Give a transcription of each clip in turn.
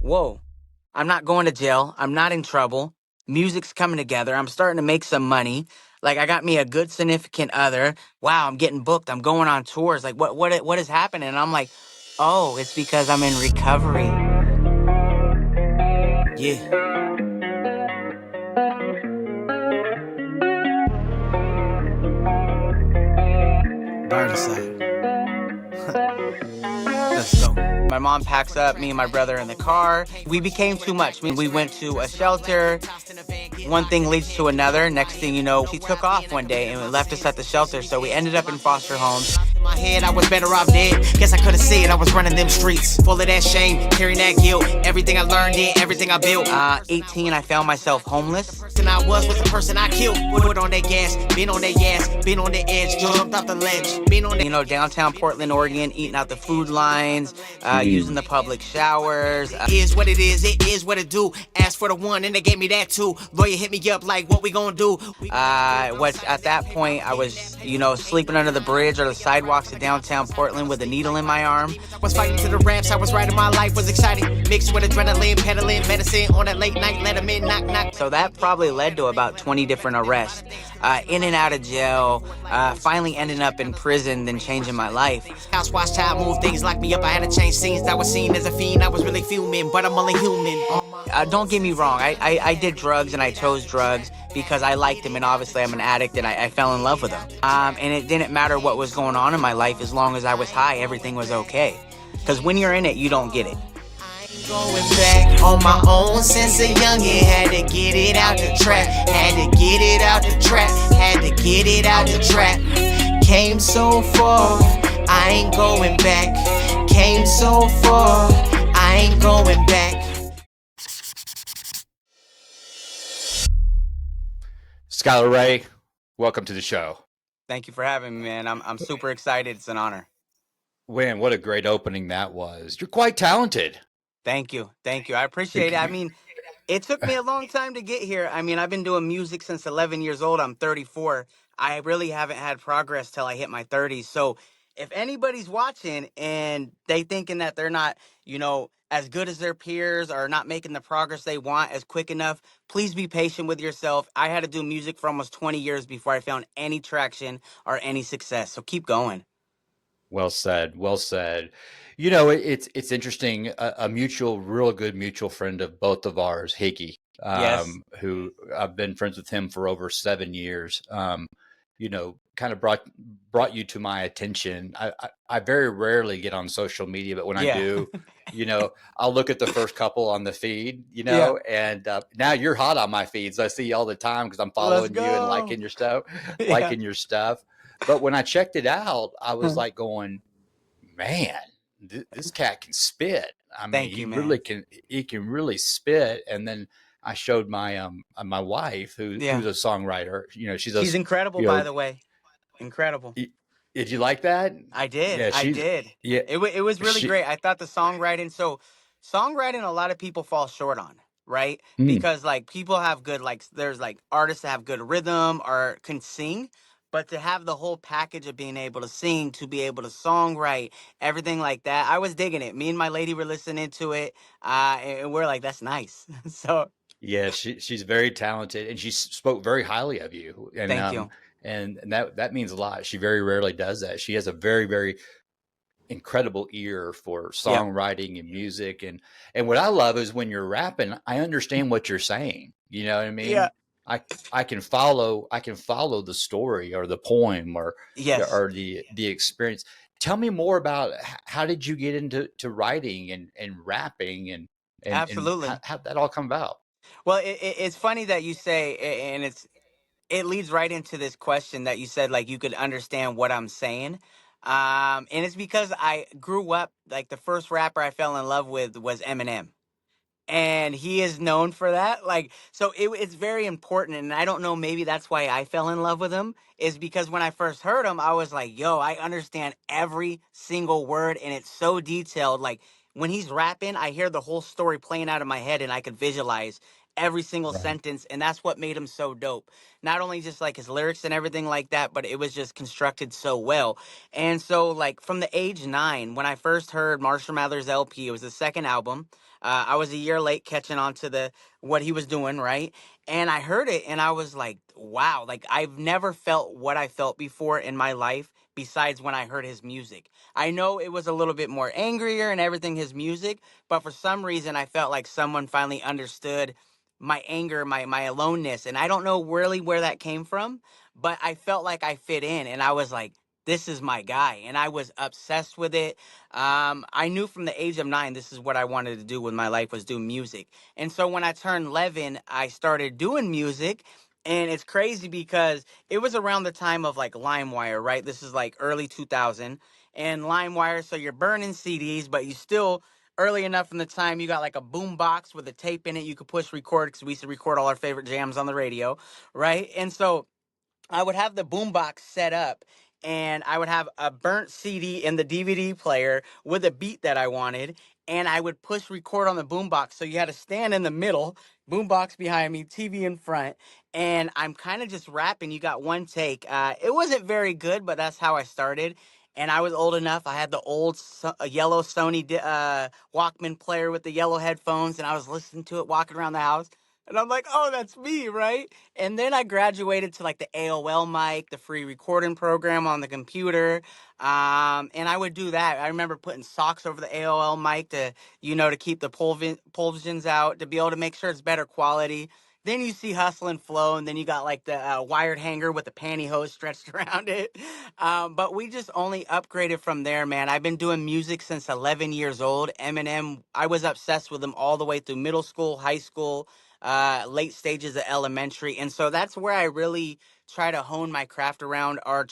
whoa, I'm not going to jail. I'm not in trouble. Music's coming together. I'm starting to make some money. Like I got me a good significant other. Wow, I'm getting booked. I'm going on tours. Like what is happening? And I'm like, oh, it's because I'm in recovery. Yeah. Burnside. Let's go. My mom packs up me and my brother in the car. We became too much. We went to a shelter. One thing leads to another. Next thing you know, she took off one day and left us at the shelter. So we ended up in foster homes. In my head, I was better off dead. Guess I couldn't see it. I was running them streets, full of that shame, carrying that guilt. Everything I learned in, everything I built. 18, I found myself homeless. The person I was the person I killed. Put on that gas, been on that gas, been on the edge, jumped off the ledge, been on that. You know, downtown Portland, Oregon, eating out the food lines, using the public showers. Is what it is. It is what it do. Asked for the one, and they gave me that too. Lawyer hit me up like, what we gonna do? At that point, I was, sleeping under the bridge or the sidewalks of downtown Portland with a needle in my arm. I was fighting to the raps. I was writing my life was exciting. Mixed with adrenaline, peddling medicine on that late night. Let 'em in, knock, knock. So that probably led to about 20 different arrests. In and out of jail. Finally ending up in prison, then changing my life. House watch time, move things, lock me up. I had to change scenes. I was seen as a fiend. I was really fuming, but I'm only human. Don't get me wrong. I did drugs and I chose drugs because I liked them, and obviously I'm an addict and I fell in love with them. And it didn't matter what was going on in my life. As long as I was high, everything was okay. Because when you're in it, you don't get it. Going back on my own since a youngin'. Had to get it out the trap. Had to get it out the trap. Had to get it out the trap. Came so far, I ain't going back. Came so far, I ain't going back. Skyler Ray, welcome to the show. Thank you for having me, man. I'm super excited. It's an honor. Win, what a great opening that was. You're quite talented. Thank you. I appreciate it. I mean, it took me a long time to get here. I mean, I've been doing music since 11 years old. I'm 34. I really haven't had progress till I hit my 30s. So if anybody's watching and they thinking that they're not, as good as their peers or not making the progress they want as quick enough, please be patient with yourself. I had to do music for almost 20 years before I found any traction or any success. So keep going. Well said. Well said. It's interesting. A real good mutual friend of both of ours, Hickey, Yes. who I've been friends with him for over 7 years. Kind of brought you to my attention. I very rarely get on social media, but when I do, I'll look at the first couple on the feed, and now you're hot on my feeds. I see you all the time because I'm following you and liking your stuff, liking your stuff. But when I checked it out, I was like going, man, this cat can spit. I mean, he can really spit. And then I showed my my wife who's a songwriter. She's incredible, by the way. Incredible. Did you like that? I did. Yeah, I did. Yeah, it was really great. I thought the songwriting, a lot of people fall short on, right? Because like people have good, there's like artists that have good rhythm or can sing, but to have the whole package of being able to sing, to be able to songwrite, everything like that, I was digging it. Me and my lady were listening to it, and we're like, that's nice. So yeah, she's very talented, and she spoke very highly of you. And, thank you. And that means a lot. She very rarely does that. She has a very, very incredible ear for songwriting and music. And what I love is when you're rapping, I understand what you're saying. You know what I mean? Yeah. I can follow the story or the poem or the experience. Tell me more about how did you get into writing and rapping and Absolutely. And how that all come about? Well, it's funny that you say, and it leads right into this question that you said, like, you could understand what I'm saying. And it's because I grew up, like, the first rapper I fell in love with was Eminem. And he is known for that. Like, so it's very important. And I don't know, maybe that's why I fell in love with him, is because when I first heard him, I was like, yo, I understand every single word. And it's so detailed. Like, when he's rapping, I hear the whole story playing out in my head and I could visualize every single Right. sentence, and that's what made him so dope. Not only just like his lyrics and everything like that, but it was just constructed so well. And so like from the age 9, when I first heard Marshall Mathers LP, it was the second album. I was a year late catching on to the what he was doing, right? And I heard it and I was like, wow, like I've never felt what I felt before in my life besides when I heard his music. I know it was a little bit more angrier and everything, his music, but for some reason I felt like someone finally understood my anger, my aloneness. And I don't know really where that came from, but I felt like I fit in and I was like, this is my guy. And I was obsessed with it. I knew from the age of 9, this is what I wanted to do with my life, was do music. And so when I turned 11, I started doing music. And it's crazy because it was around the time of like LimeWire, right? This is like early 2000. And LimeWire, so you're burning CDs, but you still, early enough in the time, you got like a boom box with a tape in it you could push record, because we used to record all our favorite jams on the radio, right? And so I would have the boombox set up, and I would have a burnt CD in the DVD player with a beat that I wanted, and I would push record on the boombox. So you had to stand in the middle, boombox behind me, TV in front, and I'm kind of just rapping. You got one take. It wasn't very good, but that's how I started. And I was old enough. I had the old yellow Sony Walkman player with the yellow headphones, and I was listening to it walking around the house. And I'm like, oh, that's me, right? And then I graduated to like the AOL mic, the free recording program on the computer. And I would do that. I remember putting socks over the AOL mic to, to keep the pulsions out, to be able to make sure it's better quality. Then you see Hustle and Flow, and then you got like the wired hanger with the pantyhose stretched around it. But we just only upgraded from there, man. I've been doing music since 11 years old. Eminem, I was obsessed with him all the way through middle school, high school, late stages of elementary. And so that's where I really try to hone my craft around, or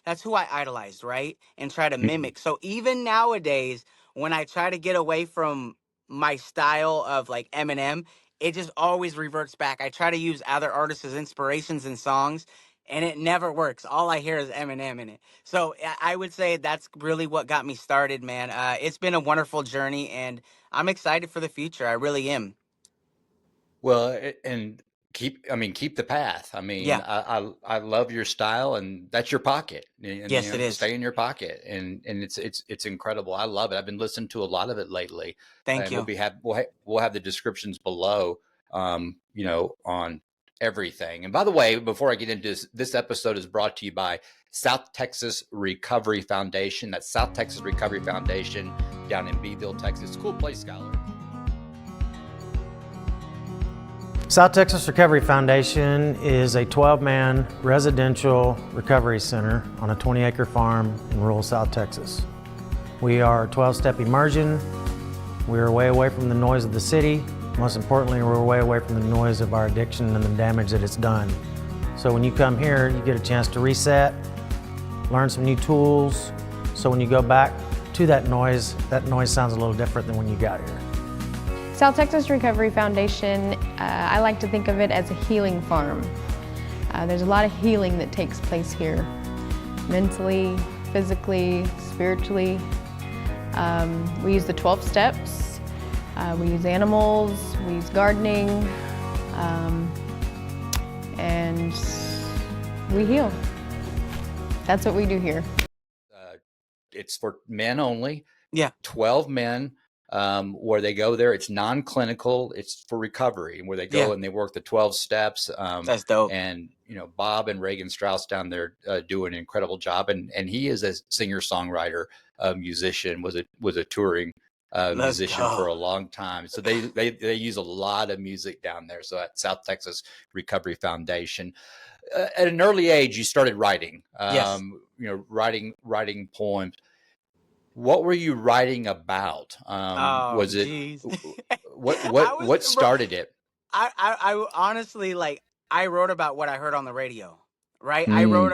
that's who I idolized, right? And try to Mhm. mimic. So even nowadays, when I try to get away from my style of like Eminem, it just always reverts back. I try to use other artists as inspirations in songs, and it never works. All I hear is Eminem in it. So I would say that's really what got me started, man. It's been a wonderful journey, and I'm excited for the future. I really am. Well, and keep the path. I mean, Yeah. I love your style, and that's your pocket, and Yes, it is. stay in your pocket, and it's incredible. I love it. I've been listening to a lot of it lately, Thank and you. we'll have the descriptions below, on everything. And by the way, before I get into this episode is brought to you by South Texas Recovery Foundation. That's South Texas Recovery Foundation down in Beeville, Texas. Cool place, Skyler. South Texas Recovery Foundation is a 12-man residential recovery center on a 20-acre farm in rural South Texas. We are a 12-step immersion. We are way away from the noise of the city. Most importantly, we're way away from the noise of our addiction and the damage that it's done. So when you come here, you get a chance to reset, learn some new tools, so when you go back to that noise sounds a little different than when you got here. South Texas Recovery Foundation, I like to think of it as a healing farm. There's a lot of healing that takes place here, mentally, physically, spiritually. We use the 12 steps, we use animals, we use gardening, and we heal. That's what we do here. It's for men only. Yeah. 12 men. Where they go there, it's non-clinical, it's for recovery, where they go and they work the 12 steps. That's dope. And Bob and Reagan Strauss down there do an incredible job, and he is a singer-songwriter, musician, was a touring musician for a long time. So they use a lot of music down there. So at South Texas Recovery Foundation, at an early age, you started writing. Yes. Writing poems. What were you writing about? Was it geez. what started it? I honestly, like, I wrote about what I heard on the radio, right? I Mm. wrote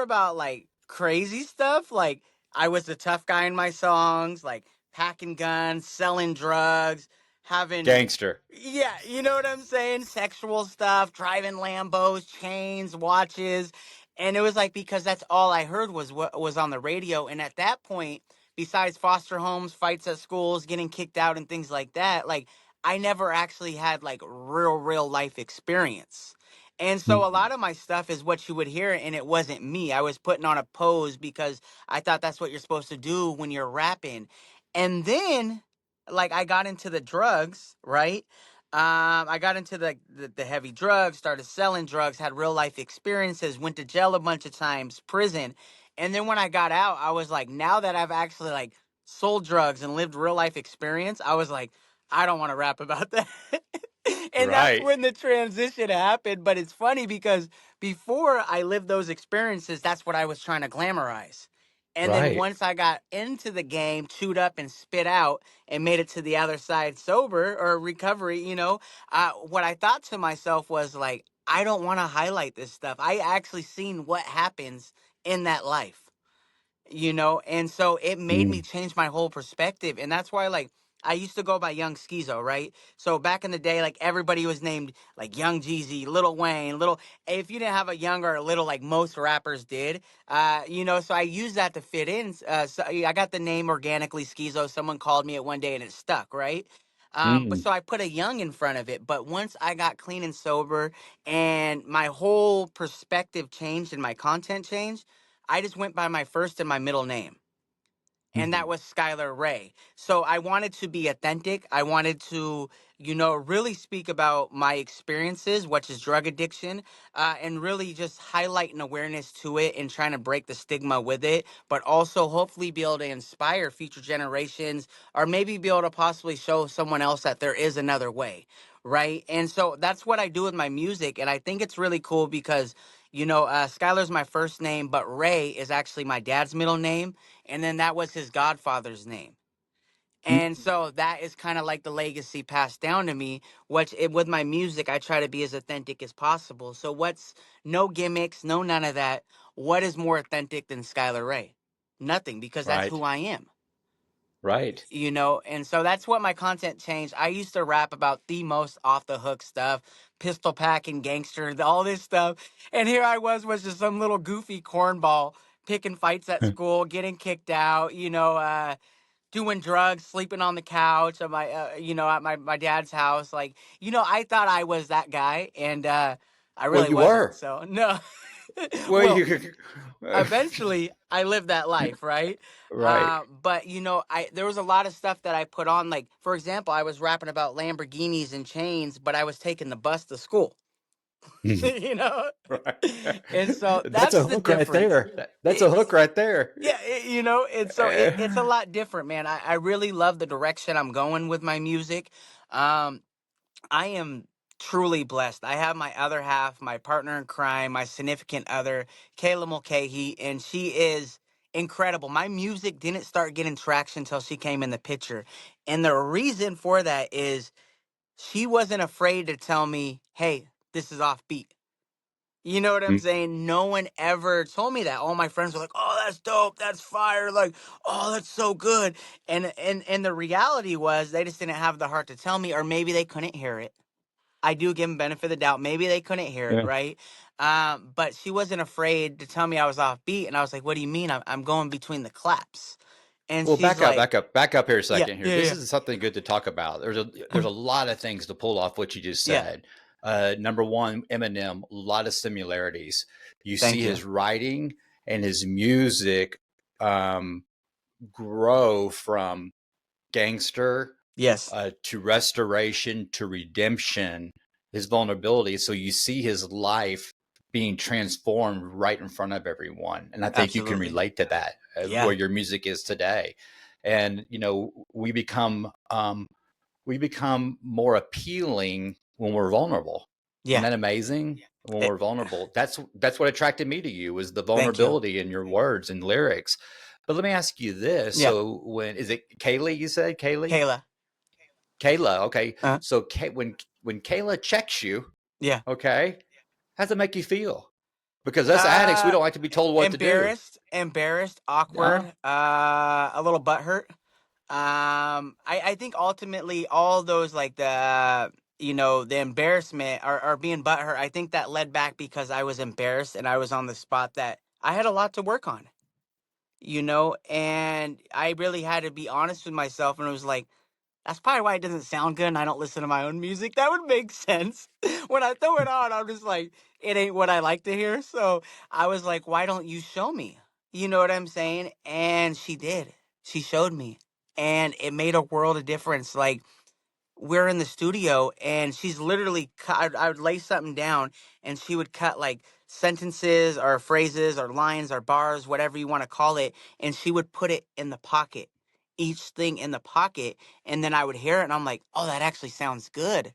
about like crazy stuff. Like, I was the tough guy in my songs, like packing guns, selling drugs, having Gangster. yeah, you know what I'm saying? Sexual stuff, driving Lambos, chains, watches. And it was like, because that's all I heard was what was on the radio. And at that point, besides foster homes, fights at schools, getting kicked out and things like that, like, I never actually had like real life experience. And so a Mhm. lot of my stuff is what you would hear, and it wasn't me. I was putting on a pose because I thought that's what you're supposed to do when you're rapping. And then, like, I got into the drugs, right? I got into the heavy drugs, started selling drugs, had real life experiences, went to jail a bunch of times, prison. And then when I got out, I was like, now that I've actually like sold drugs and lived real life experience, I was like, I don't want to rap about that. And that's Right. when the transition happened. But it's funny because before I lived those experiences, that's what I was trying to glamorize. And then Right. once I got into the game, chewed up and spit out and made it to the other side sober or recovery, what I thought to myself was like, I don't want to highlight this stuff. I actually seen what happens in that life, and so it made me Mm. change my whole perspective. And that's why, like, I used to go by Young Schizo, right? So back in the day, like, everybody was named like Young Jeezy, Little Wayne, Little. If you didn't have a young or a little, like most rappers did, so I used that to fit in. So I got the name organically Schizo. Someone called me it one day and it stuck, right? But Mm. so I put a young in front of it. But once I got clean and sober and my whole perspective changed and my content changed, I just went by my first and my middle name, and that Mhm. was Skyler Ray. So I wanted to be authentic. I wanted to, really speak about my experiences, which is drug addiction, and really just highlight an awareness to it and trying to break the stigma with it, but also hopefully be able to inspire future generations or maybe be able to possibly show someone else that there is another way. Right. And so that's what I do with my music. And I think it's really cool because, Skylar's my first name, but Ray is actually my dad's middle name, and then that was his godfather's name. And Mm. so that is kind of like the legacy passed down to me, with my music, I try to be as authentic as possible. So what's no gimmicks, no none of that. What is more authentic than Skylar Ray? Nothing, because that's Right. who I am. Right. And so that's what my content changed. I used to rap about the most off the hook stuff, pistol packing, gangster, all this stuff. And here I was just some little goofy cornball picking fights at school, getting kicked out, doing drugs, sleeping on the couch at my dad's house. Like, I thought I was that guy, and I Well, really you wasn't. were. So no. Well, Well, you. eventually I lived that life, right? Right. But I there was a lot of stuff that I put on. Like, for example, I was rapping about Lamborghinis and chains, but I was taking the bus to school. Mhm. you know, Right. and so That's that's a the hook right difference. there. That's a hook right there. Yeah, and so it's a lot different, man. I really love the direction I'm going with my music. Um, I am truly blessed. I have my other half, my partner in crime, my significant other, Kayla Mulcahy, and she is incredible. My music didn't start getting traction until she came in the picture. And the reason for that is she wasn't afraid to tell me, hey, this is offbeat. You know what I'm Mm. saying? No one ever told me that. All my friends were like, "Oh, that's dope. That's fire. Like, oh, that's so good." And the reality was they just didn't have the heart to tell me, or maybe they couldn't hear it. I do give them benefit of the doubt. Maybe they couldn't hear it, Yeah. right? But she wasn't afraid to tell me I was offbeat, and I was like, "What do you mean? I'm going between the claps." And Well, she's like, back up here a "Yeah, second here. yeah, This yeah, is something good to talk about. There's a lot of things to pull off what you just yeah." said. Number one, Eminem, a lot of similarities. You see Thank you. his writing and his music um, grow from gangster Yes, to restoration to redemption, his vulnerability. So you see his life being transformed right in front of everyone. And I think you can absolutely. relate to that, Yeah, where your music is today. And, we become more appealing when we're vulnerable. Isn't yeah. that amazing? When It, we're vulnerable, that's what attracted me to you, was the thank you. vulnerability in your words and lyrics. But let me ask you this. Yeah, So when is it Kaylee, you said? Kaylee? Kayla. Kayla, okay. Uh, So when Kayla checks you, yeah. okay, how's it make you feel? Because us addicts, we Uh, don't like to be told what to do. embarrassed, awkward, Uh, a little butthurt. I think ultimately all those, like, the embarrassment or being butthurt, I think that led back because I was embarrassed and I was on the spot that I had a lot to work on, and I really had to be honest with myself, and it was like, That's probably why it doesn't sound good and I don't listen to my own music. That would make sense. When I throw it on, I'm just like, it ain't what I like to hear. So I was like, why don't you show me? You know what I'm saying? And she did. She showed me. And it made a world of difference. Like, we're in the studio and she's literally cut, I would lay something down and she would cut like sentences or phrases or lines or bars, whatever you want to call it, and she would put it in the pocket, each thing in the pocket, and then I would hear it and I'm like, oh, that actually sounds good.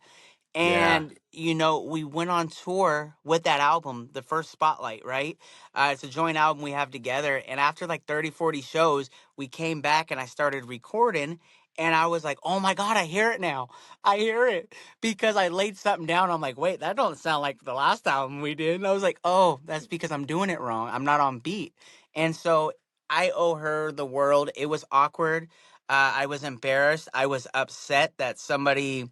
Yeah. And, we went on tour with that album, the first Spotlight, right? It's a joint album we have together. And after like 30, 40 shows, we came back and I started recording. And I was like, oh my God, I hear it now. I hear it because I laid something down. I'm like, wait, that don't sound like the last album we did. And I was like, oh, that's because I'm doing it wrong. I'm not on beat. And so I owe her the world. It was awkward. I was embarrassed. I was upset that somebody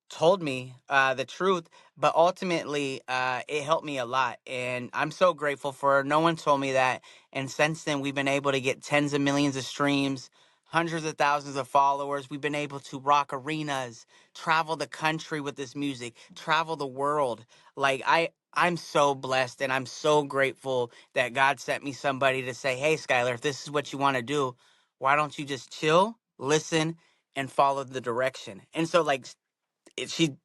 told me the truth, but ultimately it helped me a lot. And I'm so grateful for her. No one told me that. And since then, we've been able to get tens of millions of streams, hundreds of thousands of followers. We've been able to rock arenas, travel the country with this music, travel the world. Like, I'm so blessed and I'm so grateful that God sent me somebody to say, hey, Skyler, if this is what you want to do, why don't you just chill, listen, and follow the direction? And so, like, she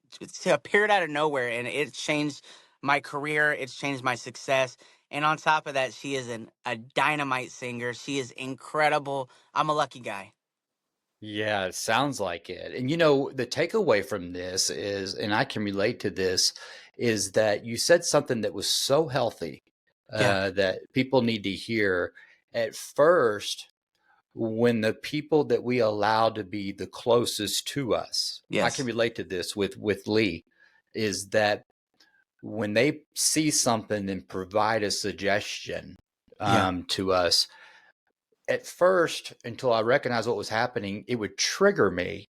appeared out of nowhere and it changed my career. It's changed my success. And on top of that, she is a dynamite singer. She is incredible. I'm a lucky guy. Yeah, it sounds like it. And the takeaway from this is, and I can relate to this, is that you said something that was so healthy Yeah. that people need to hear. At first, when the people that we allow to be the closest to us, I can Yes. relate to this with Lee, is that when they see something and provide a suggestion Yeah. to us, at first, until I recognized what was happening, it would trigger me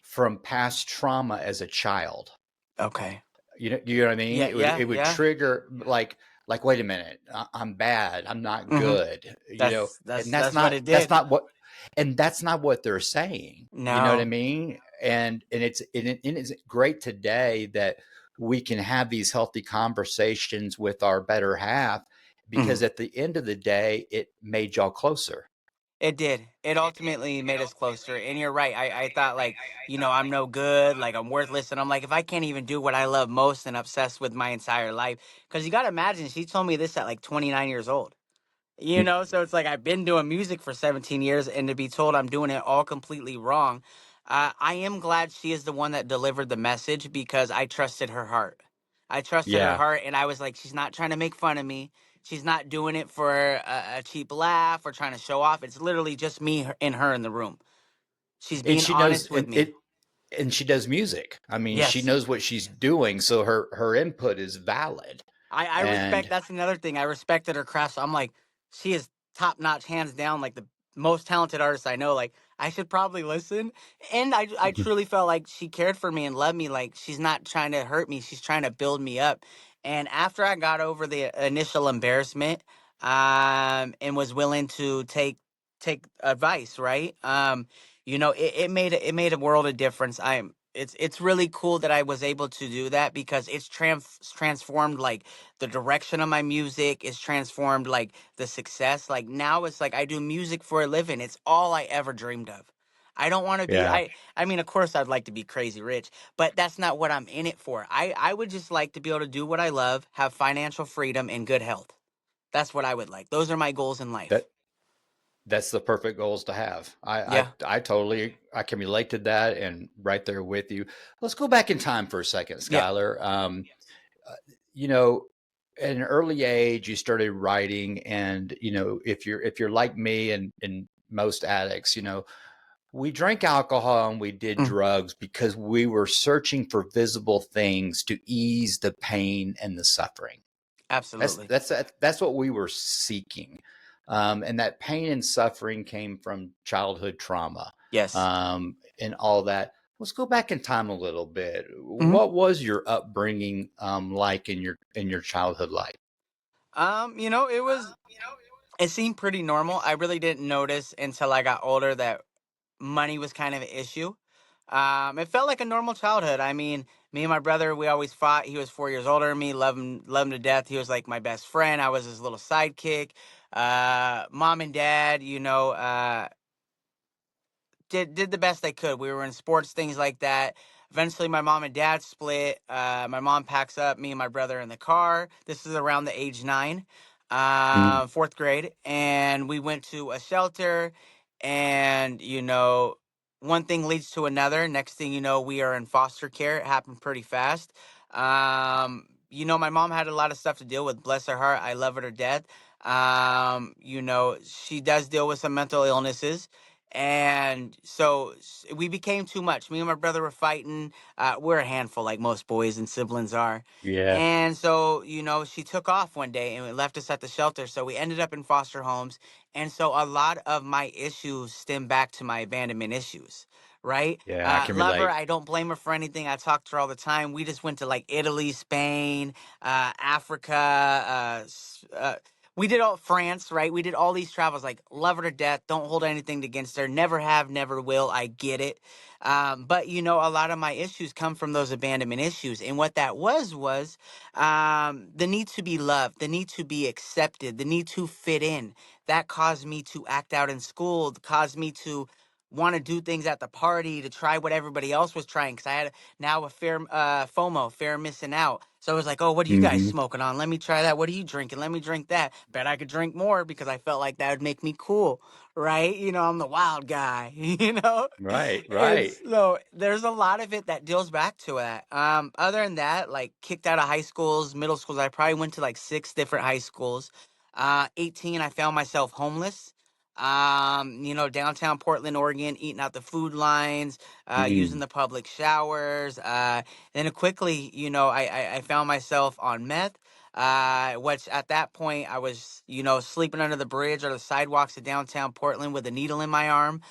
from past trauma as a child. Okay. You know what I mean? Yeah. Yeah. It would Yeah. trigger like wait a minute, I'm bad, I'm not Mm-hmm. good, That's and that's that's what it that's did. not what, and that's not what they're saying. You know what I No. mean? And it's great today that we can have these healthy conversations with our better half, Mm-hmm. because at the end of the day, it made y'all closer. It did. It ultimately made us closer. And you're right. I thought like, I'm no good, like I'm worthless. And I'm like, if I can't even do what I love most and obsessed with my entire life, because you got to imagine, she told me this at like 29 years old. So it's like I've been doing music for 17 years and to be told I'm doing it all completely wrong. I am glad she is the one that delivered the message because I trusted her heart. I trusted her Yeah. heart and I was like, she's not trying to make fun of me. She's not doing it for a cheap laugh or trying to show off. It's literally just me and her in the room. She's And being she knows, honest with me. and she does music. I mean, she Yes. knows what she's doing, so her input is valid. I respect. And That's another thing. I respected her craft. So I'm like, she is top notch, hands down, like the most talented artist I know. Like, I should probably listen. And I truly felt like she cared for me and loved me. Like, she's not trying to hurt me. She's trying to build me up. And after I got over the initial embarrassment, and was willing to take advice, right? It made a world of difference. It's really cool that I was able to do that because it's transformed like the direction of my music is transformed, like the success. Like now it's like I do music for a living. It's all I ever dreamed of. I don't want to be yeah, I mean, of course I'd like to be crazy rich, but that's not what I'm in it for. I would just like to be able to do what I love, have financial freedom and good health. That's what I would like. Those are my goals in life. that that's the perfect goals to have. Yeah. I totally, I can relate to that, and right there with you. Let's go back in time for a second, Yeah. Skylar. Uh, you know, at an early age, you started writing, and if you're like me and most addicts, we drank alcohol and we did Mm, drugs because we were searching for visible things to ease the pain and the suffering. That's absolutely. that's that's what we were seeking, and that pain and suffering came from childhood trauma, Yes. and all that. Let's go back in time a little bit. Mhm. What was your upbringing like in your childhood life? It seemed pretty normal. I really didn't notice until I got older that money was kind of an issue. It felt like a normal childhood. I mean, me and my brother, we always fought. He was 4 years older than me. Love him to death. He was like my best friend. I was his little sidekick. Mom and dad, did the best they could. We were in sports, things like that. Eventually, my mom and dad split. My mom packs up me and my brother in the car. This is around the age 9, Mm. fourth grade, and we went to a shelter. And one thing leads to another. Next thing you know, we are in foster care. It happened pretty fast. My mom had a lot of stuff to deal with. Bless her heart. I love her to death. She does deal with some mental illnesses. And so we became too much. Me and my brother were fighting. We're a handful, like most boys and siblings are. Yeah. And so, she took off one day and left us at the shelter. So we ended up in foster homes. And so a lot of my issues stem back to my abandonment issues, right? Yeah, I can Love her. relate. I don't blame her for anything. I talk to her all the time. We just went to like Italy, Spain, Africa, we did all France, right? We did all these travels. Like, love her to death. Don't hold anything against her. Never have, never will. I get it. But a lot of my issues come from those abandonment issues. And what that was the need to be loved, the need to be accepted, the need to fit in. That caused me to act out in school, caused me to want to do things at the party, to try what everybody else was trying, because I had now a fear, FOMO, fear of missing out. So it was like, oh, what are you guys Hmm. smoking on? Let me try that. What are you drinking? Let me drink that. Bet I could drink more because I felt like that would make me cool, right? I'm the wild guy, Right, And right. so there's a lot of it that deals back to that. Other than that, like kicked out of high schools, middle schools, I probably went to like 6 different high schools. 18, I found myself homeless. Downtown Portland, Oregon, eating out the food lines, using Mm. the public showers. Then quickly, I found myself on meth, which at that point I was, sleeping under the bridge or the sidewalks of downtown Portland with a needle in my arm.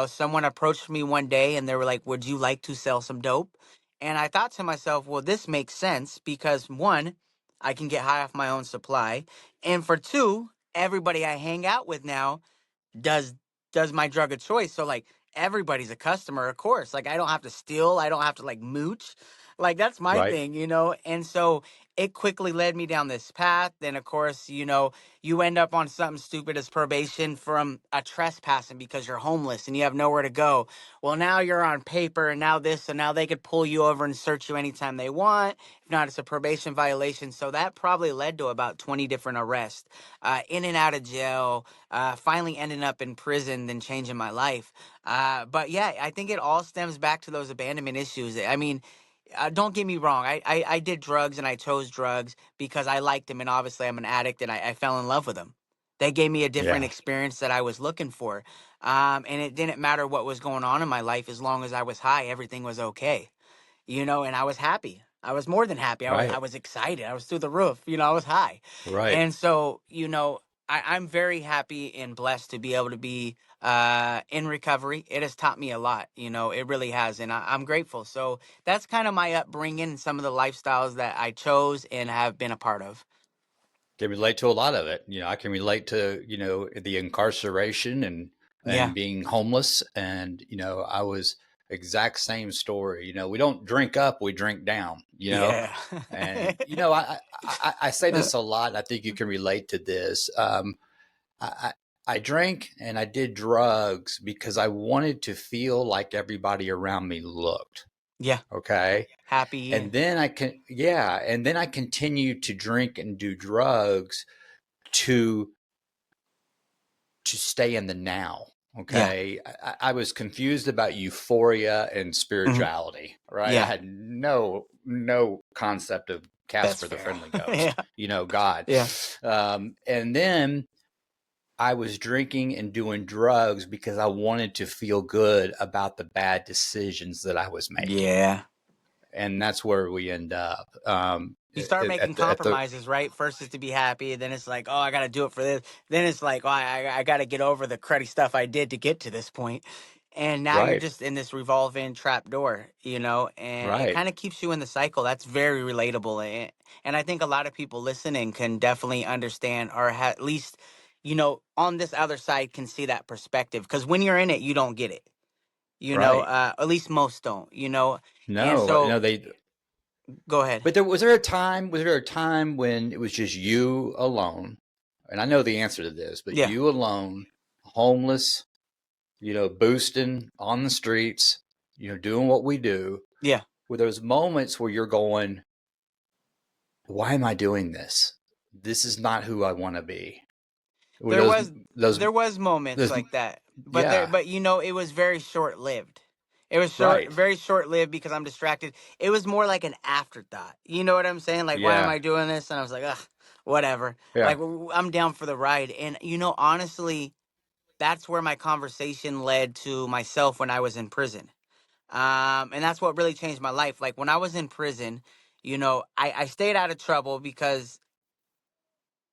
Someone approached me one day and they were like, would you like to sell some dope? And I thought to myself, well, this makes sense because one, I can get high off my own supply. And for two, everybody I hang out with now does does my drug of choice. So like everybody's a customer, of course. Like I don't have to steal, I don't have to like mooch. Like that's my Right. thing. And so it quickly led me down this path. Then of course, you end up on something stupid as probation from a trespassing because you're homeless and you have nowhere to go. Well, now you're on paper and now this, so now they could pull you over and search you anytime they want. If not, it's a probation violation. So that probably led to about 20 different arrests, in and out of jail, finally ending up in prison, then changing my life. But yeah, I think it all stems back to those abandonment issues. I mean, don't get me wrong. I did drugs and I chose drugs because I liked them. And obviously, I'm an addict and I fell in love with them. They gave me a different Yeah. experience that I was looking for. And it didn't matter what was going on in my life. As long as I was high, everything was okay, and I was happy. I was more than happy. I Right. was excited. I was through the roof. I was high. Right. And so, I'm very happy and blessed to be able to be in recovery. It has taught me a lot. It really has. And I'm grateful. So that's kind of my upbringing and some of the lifestyles that I chose and have been a part of. Can relate to a lot of it. I can relate to, the incarceration Yeah. and being homeless. And, I was exact same story. We don't drink up, we drink down. Yeah. And, I say this a lot, and I think you can relate to this. I, I drank and I did drugs because I wanted to feel like everybody around me looked. Yeah. Okay. Happy. And then I continued to drink and do drugs to stay in the now. Yeah. Okay. I was confused about euphoria and Mhm. spirituality, right? I Yeah. had no concept of That's Casper the fair. Friendly Ghost, God. Yeah. And then I was drinking and doing drugs because I wanted to feel good about the bad decisions that I was making. Yeah. And that's where we end up. You start making At the compromises, right? First is to be happy, then it's like, oh, I got to do it for this. Then it's like, oh, I got to get over the cruddy stuff I did to get to this point. And now you're right, just in this revolving trap door, and it right. kind of keeps you in the cycle. That's very relatable. And I think a lot of people listening can definitely understand, or at least, on this other side can see that perspective. Because when you're in it, you don't get it. Right. at least most don't, and No, so they. go ahead. But was there a time? Was there a time when it was just you alone? And I know the answer to this, but Yeah, you alone, homeless, boosting on the streets, doing what we do. yeah. Were those moments where you're going, why am I doing this? This is not who I want to be. Were There those was those there was moments those? like that, Yeah. but it was very short lived. It was Right. very short lived because I'm distracted. It was more like an afterthought. You know what I'm saying? Like, why am Yeah. I doing this? And I was like, ugh, whatever. Yeah. Like, I'm down for the ride. And honestly, that's where my conversation led to myself when I was in prison. And that's what really changed my life. Like when I was in prison, I stayed out of trouble because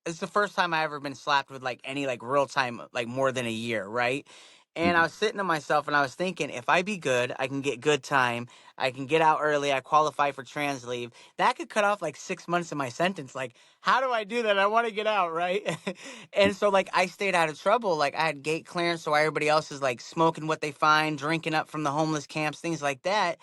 it's the first time I ever been slapped with like any like real time, like more than a year, right? And I Mhm. was sitting to myself and I was thinking, if I be good, I can get good time. I can get out early. I qualify for trans leave. That could cut off like 6 months of my sentence. Like, how do I do that? I want to get out, right? And so, like, I stayed out of trouble. Like, I had gate clearance, so everybody else is like smoking what they find, drinking up from the homeless camps, things like that.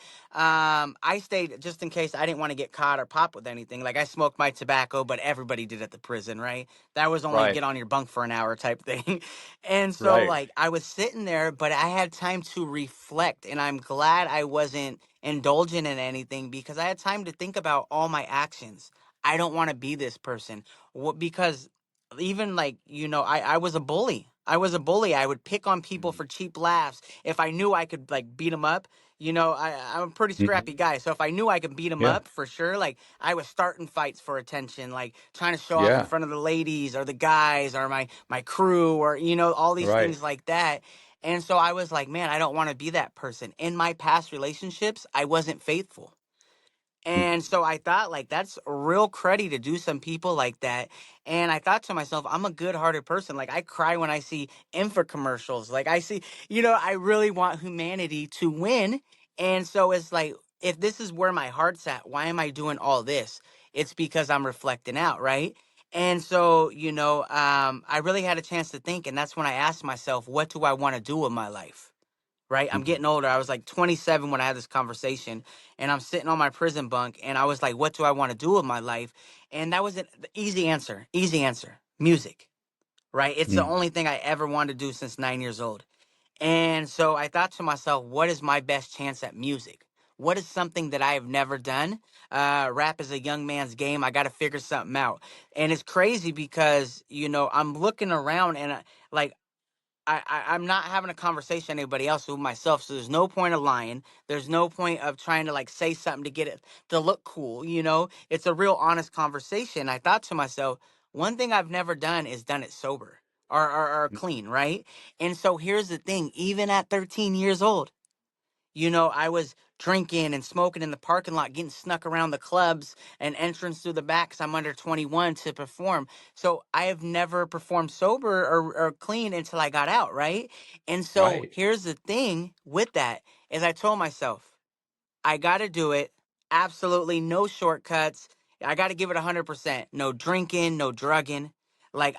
I stayed just in case I didn't want to get caught or pop with anything. Like, I smoked my tobacco, but everybody did at the prison, right? That was only Right. get on your bunk for an hour type thing. And so, Right. like, I was sitting there, but I had time to reflect. And I'm glad I wasn't indulgent in anything because I had time to think about all my actions. I don't want to be this person. Because even like, I was a bully. I was a bully. I would pick on people Mhm. for cheap laughs. If I knew I could like beat them up, I'm a pretty scrappy Mhm. guy. So if I knew I could beat them Yeah. up for sure, like I was starting fights for attention, like trying to show off in Yeah. front of the ladies or the guys or my crew or all these Right. things like that. And so I was like, man, I don't want to be that person. In my past relationships, I wasn't faithful. And Mhm. so I thought, like, that's real cruddy to do some people like that. And I thought to myself, I'm a good hearted person. Like, I cry when I see infomercials. Like, I see, I really want humanity to win. And so it's like, if this is where my heart's at, why am I doing all this? It's because I'm reflecting out, right? And so, I really had a chance to think. And that's when I asked myself, what do I want to do with my life? Right? I'm Mhm. getting older. I was like 27 when I had this conversation, and I'm sitting on my prison bunk, and I was like, what do I want to do with my life? And that was an easy answer. Easy answer. Music. Right? It's the Mhm. only thing I ever wanted to do since 9 years old. And so I thought to myself, what is my best chance at music? What is something that I have never done? Rap is a young man's game. I got to figure something out. And it's crazy because, I'm looking around and like, I'm not having a conversation with anybody else with myself, so there's no point of lying. There's no point of trying to like say something to get it to look cool. It's a real honest conversation. I thought to myself, one thing I've never done is done it sober or clean, right? And so here's the thing: even at 13 years old, I was drinking and smoking in the parking lot, getting snuck around the clubs and entrance through the back because I'm under 21 to perform. So I have never performed sober or clean until I got out, right? And so Right. here's the thing with that is I told myself, I got to do it. Absolutely no shortcuts. I got to give it 100%. No drinking, no drugging. Like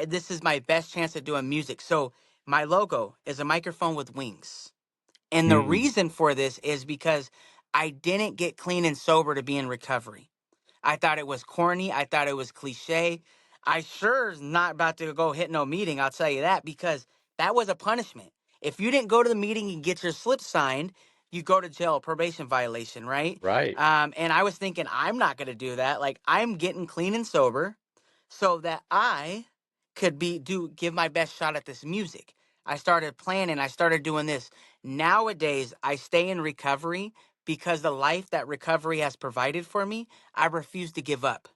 this is my best chance at doing music. So my logo is a microphone with wings. And the Mhm. reason for this is because I didn't get clean and sober to be in recovery. I thought it was corny. I thought it was cliche. I sure is not about to go hit no meeting, I'll tell you that, because that was a punishment. If you didn't go to the meeting and get your slip signed, you go to jail, probation violation, right? Right. And I was thinking, I'm not going to do that. Like, I'm getting clean and sober so that I could give my best shot at this music. I started planning, I started doing this. Nowadays, I stay in recovery because the life that recovery has provided for me, I refuse to give up,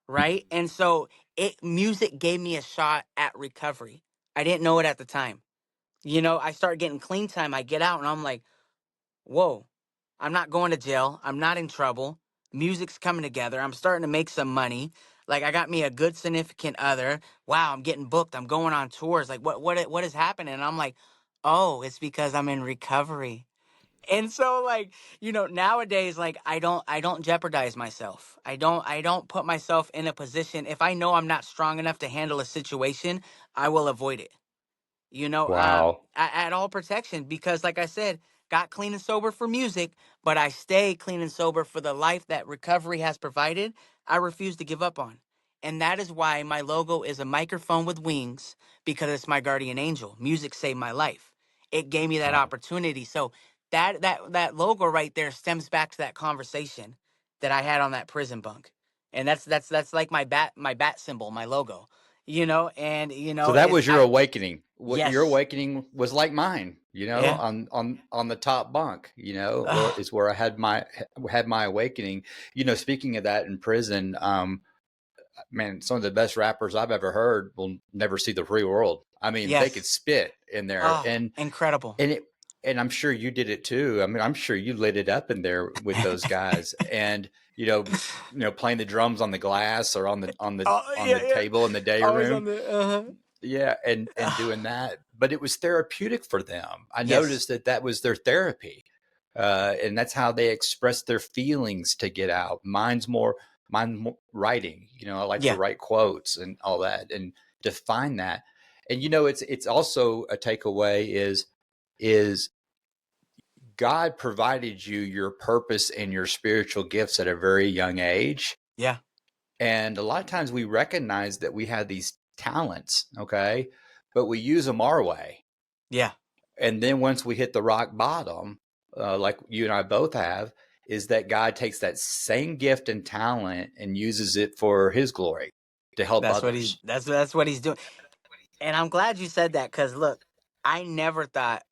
right? Mhm. And so music gave me a shot at recovery. I didn't know it at the time. I start getting clean time. I get out and I'm like, whoa, I'm not going to jail. I'm not in trouble. Music's coming together. I'm starting to make some money. Like I got me a good significant other. Wow, I'm getting booked. I'm going on tours. Like what is happening? And I'm like, oh, it's because I'm in recovery. And so like, nowadays like I don't jeopardize myself. I don't put myself in a position if I know I'm not strong enough to handle a situation, I will avoid it. Wow. I had all protection because, like I said, got clean and sober for music, but I stay clean and sober for the life that recovery has provided. I refuse to give up on. And that is why my logo is a microphone with wings, because it's my guardian angel. Music saved my life. It gave me that Wow. opportunity. So that logo right there stems back to that conversation that I had on that prison bunk. And that's like my bat symbol, my logo. And So that it's was your I awakening. What your yes. awakening was like mine, Yeah. on the top bunk, is where I had my awakening. Speaking of that, in prison, man, some of the best rappers I've ever heard will never see the free world. I mean, they could Yes. spit in there, Oh, incredible. and it and I'm sure you did it too. I mean, I'm sure you lit it up in there with those guys, and playing the drums on the glass or Oh, on yeah, the yeah. table in the day Always room. on the Yeah, and doing that, but it was therapeutic for them. I Yes. noticed that was their therapy, and that's how they express their feelings to get out. Mine's more writing. I like to Yeah. write quotes and all that, and define that. And it's also a takeaway is God provided you your purpose and your spiritual gifts at a very young age. Yeah. And a lot of times we recognize that we have these talents, okay, but we use them our way. Yeah. And then once we hit the rock bottom, like you and I both have, is that God takes that same gift and talent and uses it for his glory to help That's what he's others. that's what he's doing. And I'm glad you said that, cuz look, I never thought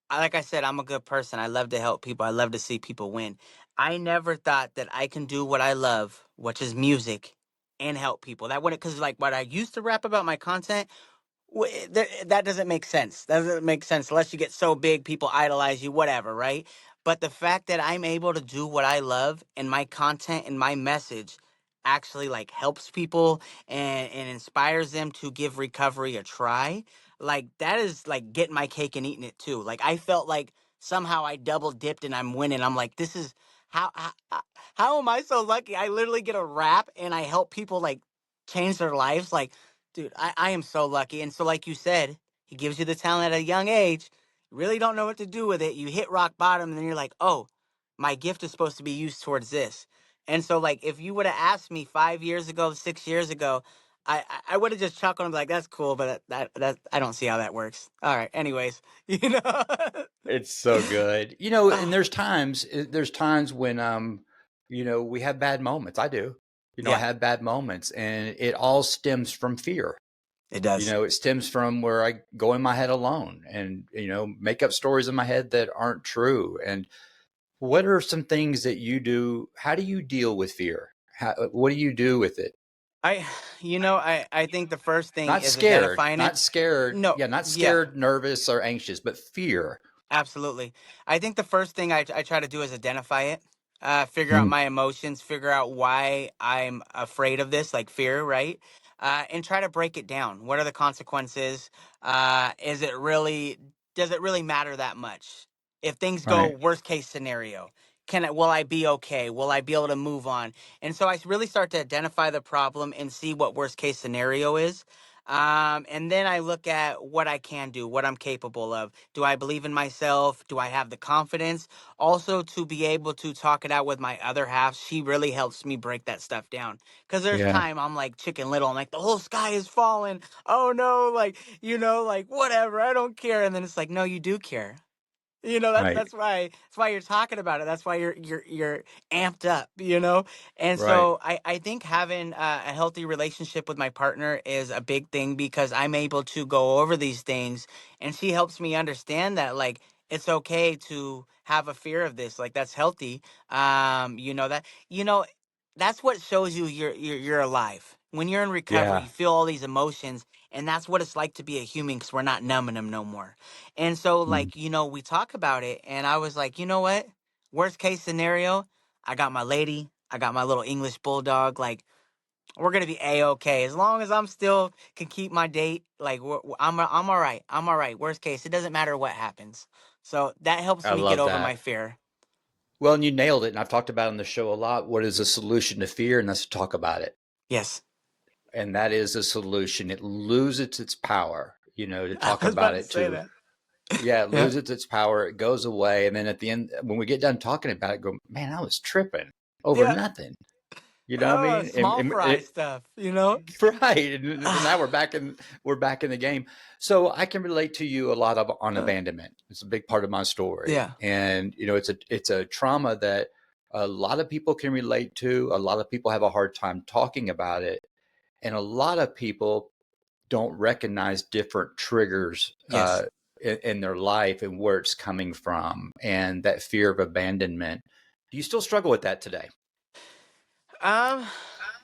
like I said, I'm a good person. I love to help people. I love to see people win. I never thought that I can do what I love, which is music, and help people. That wouldn't, because like what I used to rap about my content, that doesn't make sense. That doesn't make sense unless you get so big, people idolize you, whatever, right? But the fact that I'm able to do what I love and my content and my message actually like helps people and inspires them to give recovery a try, like that is like getting my cake and eating it too. Like I felt like somehow I double dipped and I'm winning. I'm like, this is how am I so lucky? I literally get a rap and I help people like change their lives. Like, dude, I am so lucky. And so, like you said, he gives you the talent at a young age. You really don't know what to do with it. You hit rock bottom, and then you're like, oh, my gift is supposed to be used towards this. And so, like, if you would have asked me 5 years ago, 6 years ago, I would have just chuckled and be like, that's cool, but that I don't see how that works. All right, anyways, you know. It's so good. And there's times when we have bad moments. I do. I Yeah, have bad moments, and it all stems from fear. it does. It stems from where I go in my head alone and make up stories in my head that aren't true. And what are some things that you do? How do you deal with fear? What do you do with it? I, I think the first thing Not is scared, identifying it. not scared. No, Yeah, not yeah. scared, nervous, or anxious, but fear. Absolutely. I think the first thing I try to do is identify it, figure out Mm, my emotions, figure out why I'm afraid of this, like fear, right? And try to break it down. What are the consequences? Is it really, does it really matter that much? If things go right. worst case scenario, will I be okay? Will I be able to move on? And so I really start to identify the problem and see what worst case scenario is. And then I look at what I can do, what I'm capable of. Do I believe in myself? Do I have the confidence? Also, to be able to talk it out with my other half, she really helps me break that stuff down. Because there's Yeah. time I'm like Chicken Little. I'm like, the whole sky is falling. Oh no, like, like whatever, I don't care. And then it's like, no, you do care. That's Right. that's why you're talking about it. That's why you're amped up, And Right. so I think having a healthy relationship with my partner is a big thing because I'm able to go over these things and she helps me understand that like it's okay to have a fear of this. Like that's healthy. That that's what shows you you're alive. When you're in recovery, Yeah. you feel all these emotions and that's what it's like to be a human because we're not numbing them no more. And so, Mm, like, we talk about it, and I was like, you know what? Worst case scenario, I got my lady, I got my little English bulldog. Like, we're gonna be a-okay as long as I'm still can keep my date. Like, I'm all right. I'm all right. Worst case, it doesn't matter what happens. So that helps I me get love over my that. fear. Well, and you nailed it. And I've talked about it on the show a lot. What is a solution to fear? And that's to talk about it. Yes. And that is a solution. It loses its power. to I talk was about about to it say to, that. yeah, it Yeah. loses its power. It goes away. And then at the end, when we get done talking about it, go, man, I was tripping over Yeah. nothing. You know what I Oh, mean? small fry stuff, you know? Right. And so now we're back in the game. So I can relate to you a lot on abandonment. It's a big part of my story. Yeah. And it's a trauma that a lot of people can relate to. A lot of people have a hard time talking about it. And a lot of people don't recognize different triggers Yes. in their life and where it's coming from, and that fear of abandonment. Do you still struggle with that today? Um,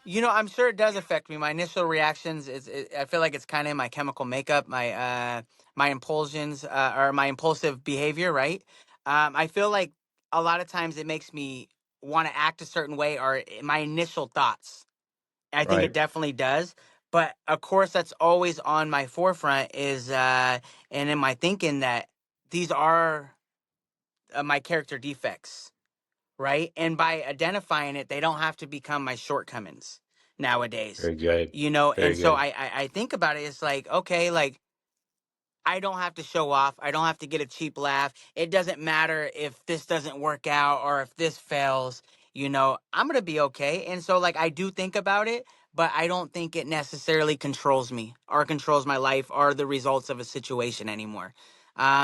I'm sure it does affect me. My initial reactions I feel like it's kind of in my chemical makeup, my impulsions, or my impulsive behavior, right? I feel like a lot of times it makes me want to act a certain way, or my initial thoughts. I think it Right. definitely does. But of course, that's always on my forefront and in my thinking that these are my character defects, right? And by identifying it, they don't have to become my shortcomings nowadays, Very good. And Very so good. I think about it. It's like, okay, like I don't have to show off. I don't have to get a cheap laugh. It doesn't matter if this doesn't work out or if this fails. I'm gonna be okay. And so, like, I do think about it, but I don't think it necessarily controls me or controls my life or the results of a situation anymore.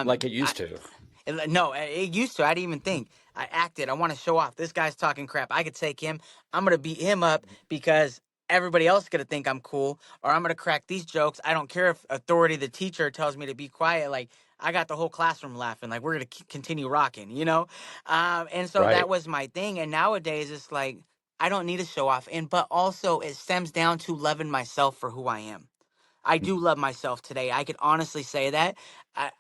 Like it I, used to. no, it used to. I didn't even think. I acted. I want to show off. This guy's talking crap. I could take him. I'm gonna beat him up because everybody else is gonna think I'm cool, or I'm gonna crack these jokes. I don't care if authority, the teacher, tells me to be quiet. Like I got the whole classroom laughing. Like we're gonna continue rocking, And so that Right. was my thing. And nowadays it's like I don't need to show off. But also it stems down to loving myself for who I am. I do love myself today. I could honestly say that.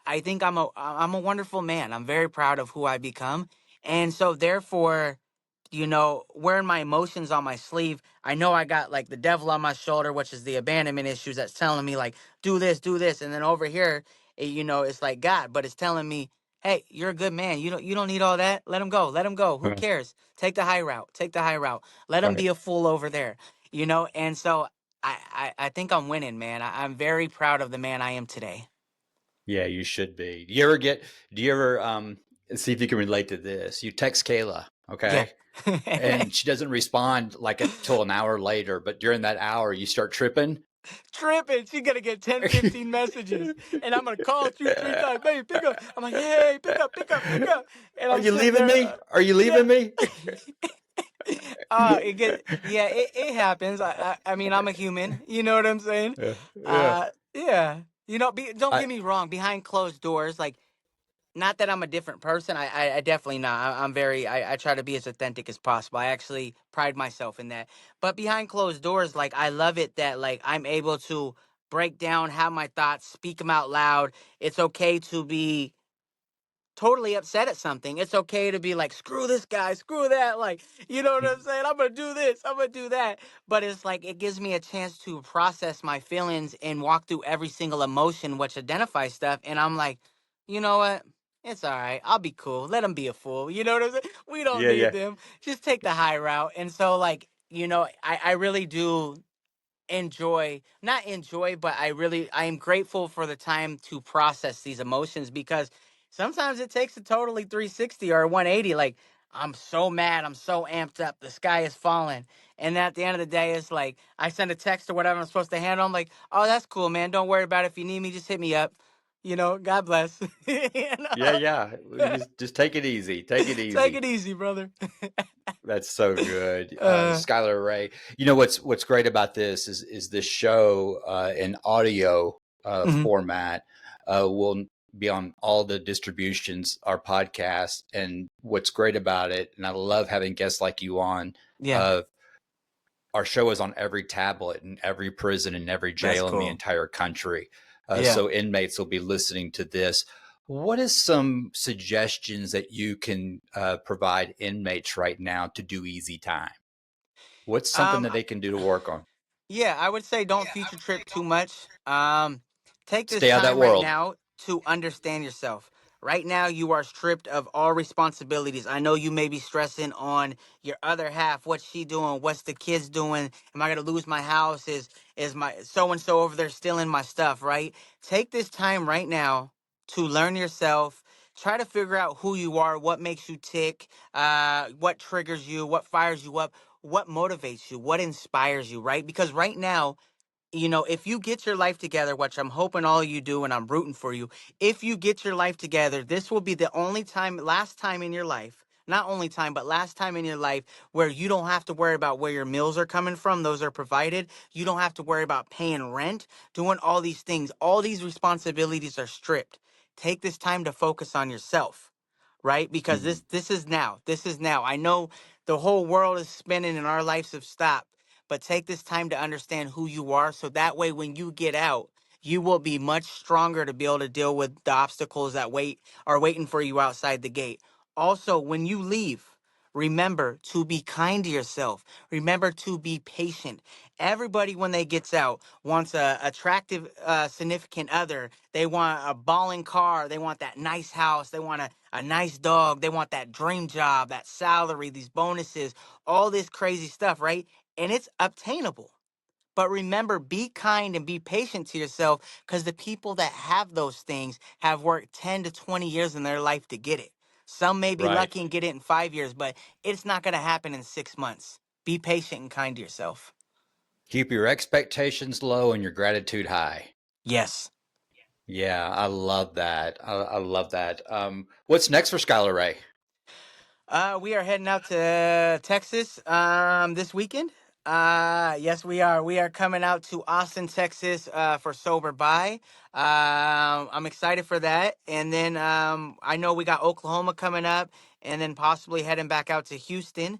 I think I'm a wonderful man. I'm very proud of who I become. And so therefore, wearing my emotions on my sleeve, I know I got like the devil on my shoulder, which is the abandonment issues that's telling me like, do this, do this. And then over here, it's like God, but it's telling me, hey, you're a good man. You don't need all that. Let him go. Let him go. Who Uh, cares? Take the high route. Take the high route. Let him Right. be a fool over there. And so I think I'm winning, man. I'm very proud of the man I am today. Yeah, you should be. Do you ever see if you can relate to this? You text Kayla, Yeah. okay? And she doesn't respond like until an hour later, but during that hour you start tripping. Tripping. She's going to get 10, 15 messages. And I'm going to call 2, 3 times. Baby, pick up. I'm like, hey, pick up, pick up, pick up. And Are I'm you sitting leaving there. me? Are you Yeah. leaving me? It happens. I mean, I'm a human. You know what I'm saying? Yeah. Yeah. Yeah. Don't I get me wrong. Behind closed doors, like, not that I'm a different person. I definitely not. I'm very. I try to be as authentic as possible. I actually pride myself in that. But behind closed doors, like I love it that like I'm able to break down, have my thoughts, speak them out loud. It's okay to be totally upset at something. It's okay to be like, screw this guy, screw that. Like, you know what I'm saying? I'm going to do this, I'm going to do that. But it's like, it gives me a chance to process my feelings and walk through every single emotion, which identifies stuff. And I'm like, you know what? It's all right. I'll be cool. Let him be a fool. You know what I'm saying? We don't Yeah, need yeah. them. Just take the high route. And so, like, I really do not enjoy, but I am grateful for the time to process these emotions because sometimes it takes a totally 360 or 180. Like, I'm so mad, I'm so amped up, the sky is falling. And at the end of the day, it's like I send a text or whatever I'm supposed to handle. I'm like, oh, that's cool, man. Don't worry about it. If you need me, just hit me up. God bless. Yeah, yeah. Just take it easy. Take it Take easy. it easy, brother. That's so good. uh, Skyler Ray. What's great about this is this show in audio mhm. format will be on all the distributions, our podcast. And what's great about it, and I love having guests like you on, Yeah, uh, our show is on every tablet in every prison and every that's jail in the cool. entire country. Yeah. So inmates will be listening to this. What is some suggestions that you can provide inmates right now to do easy time? What's something Um, that they can do to work on? Yeah, I would say don't future trip too much. Take this Stay out of that time right world. now to understand yourself. Right now, you are stripped of all responsibilities. I know you may be stressing on your other half. What's she doing? What's the kids doing? Am I gonna lose my house? Is my so and so over there stealing my stuff? Right? Take this time right now to learn yourself. Try to figure out who you are, what makes you tick, what triggers you, what fires you up, what motivates you, what inspires you. Right? Because right now, if you get your life together, which I'm hoping all you do and I'm rooting for you, if you get your life together, this will be the only time, last time in your life, not only time, but last time in your life where you don't have to worry about where your meals are coming from. Those are provided. You don't have to worry about paying rent, doing all these things. All these responsibilities are stripped. Take this time to focus on yourself, right? Because Mhm. this is now. This is now. I know the whole world is spinning and our lives have stopped, but take this time to understand who you are so that way when you get out, you will be much stronger to be able to deal with the obstacles that are waiting for you outside the gate. Also, when you leave, remember to be kind to yourself. Remember to be patient. Everybody, when they gets out, wants a attractive, significant other. They want a balling car. They want that nice house. They want a nice dog. They want that dream job, that salary, these bonuses, all this crazy stuff, right? And it's obtainable. But remember, be kind and be patient to yourself because the people that have those things have worked 10 to 20 years in their life to get it. Some may be Right. lucky and get it in 5 years, but it's not going to happen in 6 months. Be patient and kind to yourself. Keep your expectations low and your gratitude high. Yes. Yeah, I love that. I love that. What's next for Skyler Ray? We are heading out to Texas this weekend. Yes, we are. We are coming out to Austin, Texas for Sober By. I'm excited for that. And then I know we got Oklahoma coming up and then possibly heading back out to Houston,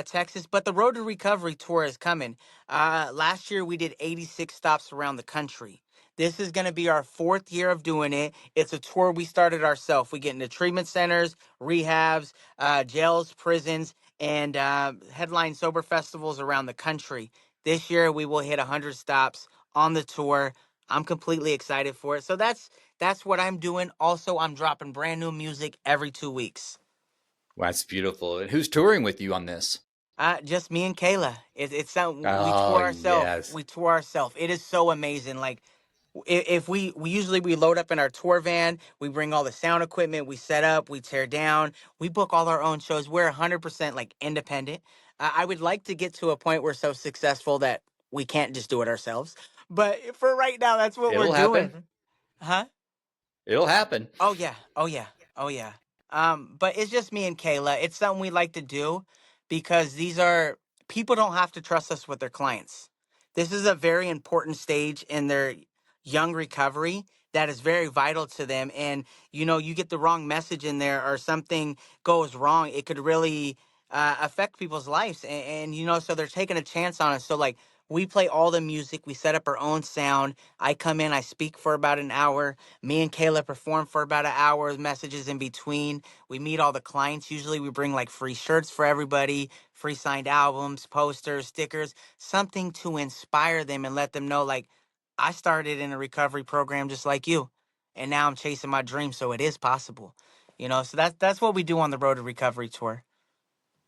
Texas. But the Road to Recovery tour is coming. Last year we did 86 stops around the country. This is going to be our 4th year of doing it. It's a tour we started ourselves. We get into treatment centers, rehabs, jails, prisons, and headline sober festivals around the country. This year we will hit 100 stops on the tour. I'm completely excited for it. So that's what I'm doing. Also, I'm dropping brand new music every 2 weeks. Well, that's beautiful. And who's touring with you on this? Just me and Kayla. It's something we Oh, tour ourselves. yes. We tour ourselves. It is so amazing. Like if we usually we load up in our tour van, we bring all the sound equipment, we set up, we tear down, we book all our own shows. We're 100% like independent. I would like to get to a point where so successful that we can't just do it ourselves. But for right now, that's what we're It'll happen. doing. Huh? It'll happen. Oh yeah. Oh yeah. Oh yeah. But it's just me and Kayla. It's something we like to do because these are people don't have to trust us with their clients. This is a very important stage in their young recovery that is very vital to them. And you get the wrong message in there or something goes wrong, it could really affect people's lives. And so they're taking a chance on us. So like we play all the music, we set up our own sound. I come in, I speak for about an hour. Me and Kayla perform for about an hour, messages in between. We meet all the clients. Usually we bring like free shirts for everybody, free signed albums, posters, stickers, something to inspire them and let them know like I started in a recovery program just like you. And now I'm chasing my dream, so it is possible. So that's what we do on the Road to Recovery tour.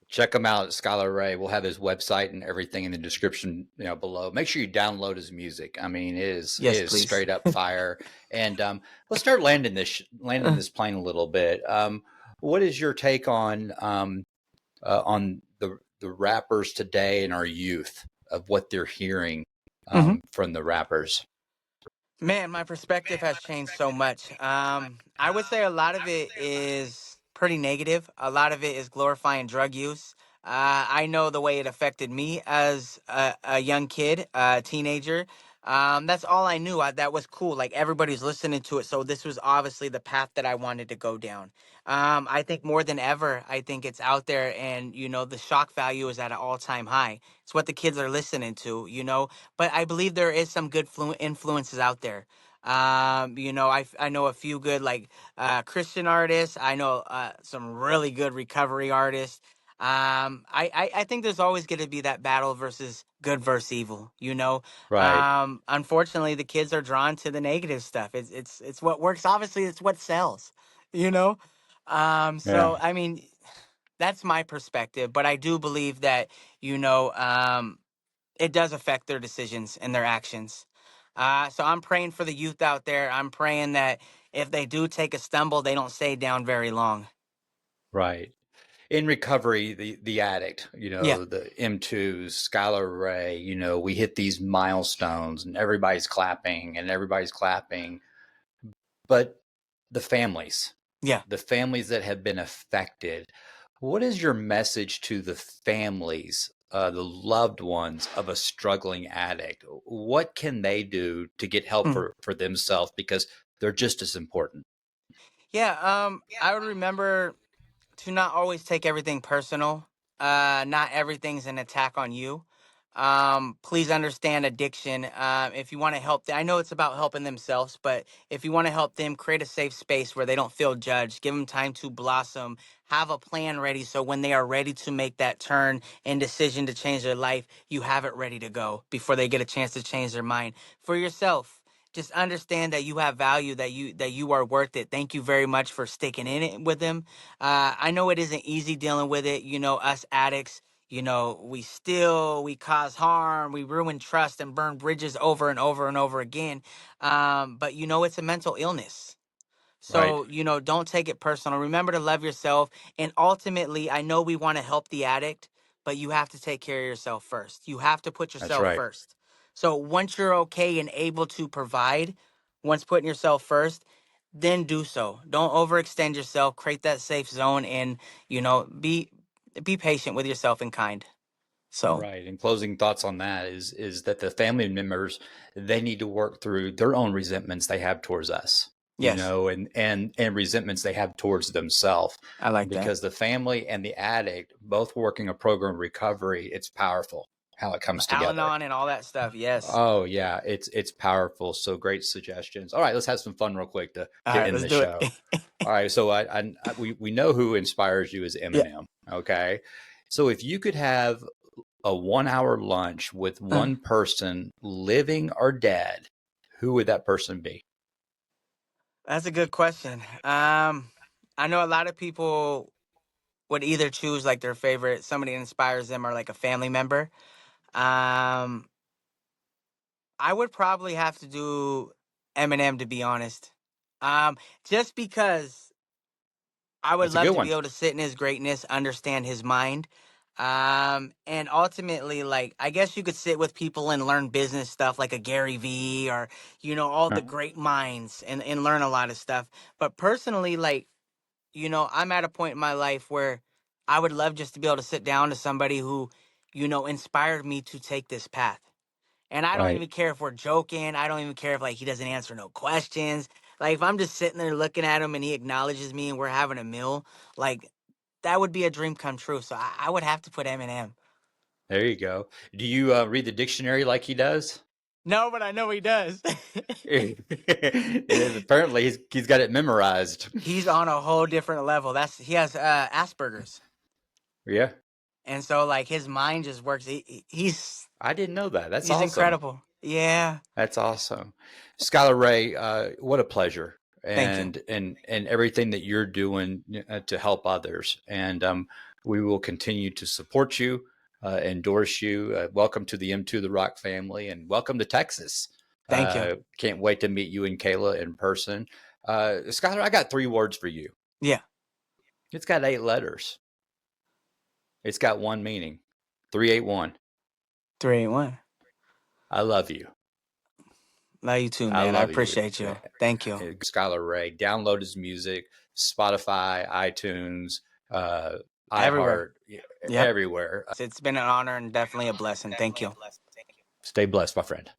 Check him out, Skyler Ray. We'll have his website and everything in the description, below. Make sure you download his music. I mean, it is Yes, please. straight up fire. And let's start landing this plane a little bit. What is your take on the rappers today and our youth of what they're hearing from the rappers? Man, my perspective has changed so much. I would say a lot of it is pretty negative. A lot of it is glorifying drug use. I know the way it affected me as a young kid, a teenager. That's all I knew. That was cool. Like everybody's listening to it. So this was obviously the path that I wanted to go down. I think more than ever, I think it's out there and, the shock value is at an all-time high. It's what the kids are listening to. But I believe there is some good influences out there. I know a few good like Christian artists. I know some really good recovery artists. I think there's always going to be that battle versus good versus evil. Right. Unfortunately, the kids are drawn to the negative stuff. It's what works. Obviously, it's what sells. you know? Yeah. So, I mean, that's my perspective, but I do believe that, you know, it does affect their decisions and their actions. So I'm praying for the youth out there. I'm praying that if they do take a stumble, they don't stay down very long. Right. In recovery, the addict, Yeah. the M2s, Skyler Ray, we hit these milestones and everybody's clapping and everybody's clapping. But the families, Yeah. the families that have been affected, what is your message to the families, the loved ones of a struggling addict? What can they do to get help Mhm. for themselves? Because they're just as important. Yeah. I would remember to not always take everything personal. Not everything's an attack on you. Please understand addiction. If you want to help, I know it's about helping themselves, but if you want to help them, create a safe space where they don't feel judged. Give them time to blossom. Have a plan ready so when they are ready to make that turn and decision to change their life, you have it ready to go before they get a chance to change their mind. For yourself, just understand that you have value, that you are worth it. Thank you very much for sticking in it with them. I know it isn't easy dealing with it. You know, us addicts, you know, we steal, we cause harm, we ruin trust and burn bridges over and over and over again. But you know, it's a mental illness. Right. So, you know, don't take it personal. Remember to love yourself. And ultimately, I know we want to help the addict, but you have to take care of yourself first. You have to put That's yourself right. first. So once you're okay and able to provide, once putting yourself first, then do so. Don't overextend yourself. Create that safe zone, and you know, be patient with yourself and kind. So Right. And closing thoughts on that is that the family members, they need to work through their own resentments they have towards us, yes, and resentments they have towards themselves. I like that. Because the family and the addict both working a program of recovery, it's powerful how it comes together. Al-Anon and all that stuff. Yes. Oh yeah, it's powerful. So great suggestions. All right, let's have some fun real quick All to right, end let's the do it. show. All right, so we know who inspires you is Yeah. Eminem. Okay, so if you could have a 1 hour lunch with Uh, one person, living or dead, who would that person be? that's a good question. I know a lot of people would either choose like their favorite, somebody that inspires them, or like a family member. Um, I would probably have to do Eminem, to be honest. Just because I would That's a love good to be one. able to sit in his greatness, understand his mind. And ultimately, like, I guess you could sit with people and learn business stuff like a Gary V, or, you know, all the great minds, and learn a lot of stuff. But personally, like, you know, I'm at a point in my life where I would love just to be able to sit down to somebody who, you know, inspired me to take this path. And I don't Right. even care if we're joking. I don't even care if like he doesn't answer no questions. Like if I'm just sitting there looking at him and he acknowledges me and we're having a meal, like that would be a dream come true. So I would have to put Eminem. There you go. Do you read the dictionary like he does? No, but I know he does. Apparently, he's got it memorized. He's on a whole different level. He has Asperger's. Yeah, And so like his mind just works. I didn't know that. That's He's awesome. incredible. Yeah. That's awesome. Skylar Ray, what a pleasure. Thank you. And everything that you're doing to help others. And we will continue to support you, endorse you. Welcome to the M2 The Rock family, and welcome to Texas. Thank you. Can't wait to meet you and Kayla in person. Skylar, I got 3 words for you. Yeah. It's got 8 letters. It's got one meaning. 381. 381. I love you. Love you too, I man. I love you. appreciate you. Thank you. Skylar Ray. Download his music, Spotify, iTunes, Everywhere. iHeart, Yep. everywhere. It's been an honor and definitely a blessing. Thank you. Stay blessed, my friend.